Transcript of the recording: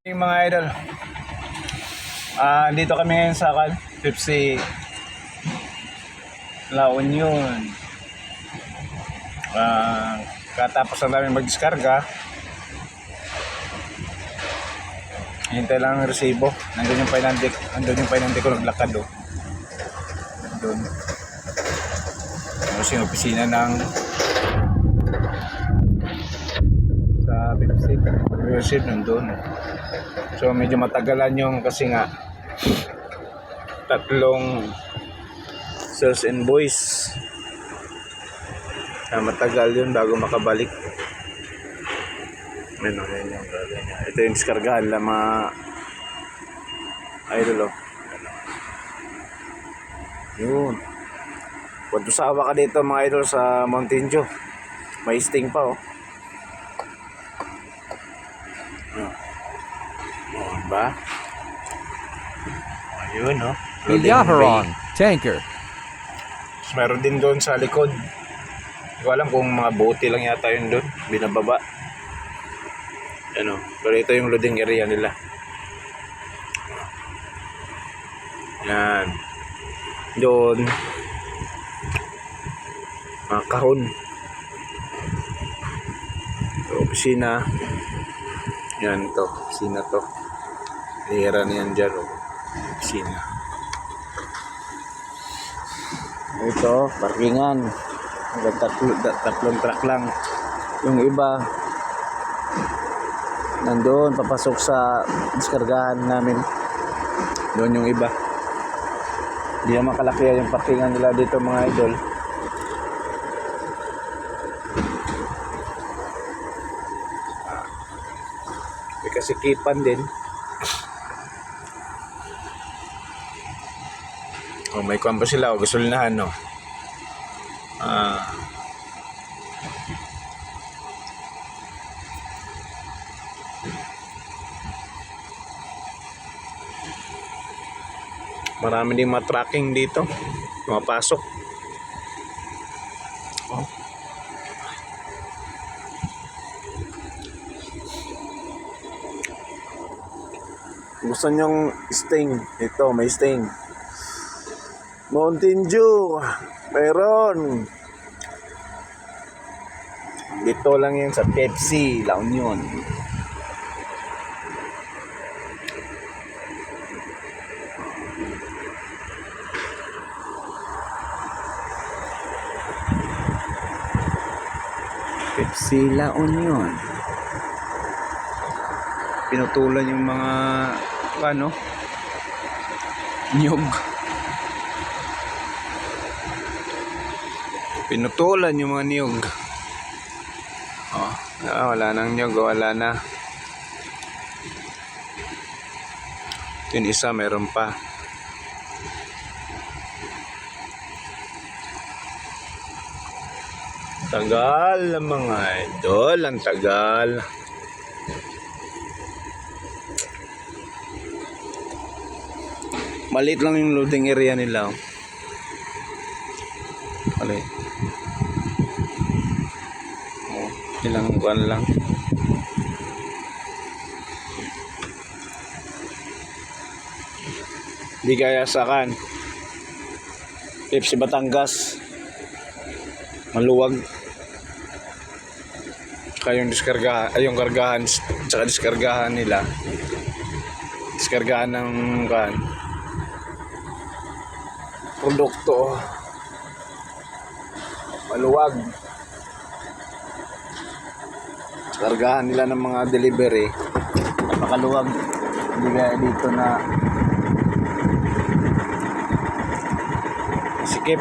Mga idol, dito kami ngayon sa Pepsi La Union. Katapos na namin mag-diskarga, hintay lang ang resibo. Nandun yung painandik ko naglakad doon. Tapos yung opisina ng sa Pepsi University nandun. So medyo matagalan yung kasi nga tatlong sales invoice na matagal yun bago makabalik. Yan yung gagawin niya. Ito yung diskargahan lang mga idol. Yun, kung tusawa ka dito mga idol sa Mountain Dew, may sting pa ba? Ayun Ilyaharon tanker. Meron din doon sa likod. Hindi ko alam kung mga bote lang yata yun doon, binababa. Pero ito yung loading area nila. Yan. Doon mga kahon. So, opisina. Yan to, opisina to. Lihira na yan dyan, opisina. Ito, parkingan. Tatlong truck lang. Yung iba nandoon, papasok sa diskargahan namin. Doon yung iba. Hindi naman kalaki yung parkingan nila dito mga idol. May kasikipan din. May kuwan pa sila gasolinahan, no? Marami din mga tracking dito, mapasok. Gusto nyong sting? Ito, may sting. Mountain Dew, meron. Dito lang yan sa Pepsi La Union. Pepsi La Union. Pinutulan yung mga niyog. Pinutulan yung mga niyog. Wala nang niyog, wala na. Ito yung isa, meron pa. Tagal mga idol, ang tagal. Maliit lang yung loading area nila. Maliit. Ilang buwan lang. Di kaya sa Pepsi Batangas, maluwag. Kayong yung kargahan tsaka diskargahan nila. Diskargahan ng produkto maluwag. Kargahan nila ng mga delivery napakaluwag. Hindi kaya dito na sikip.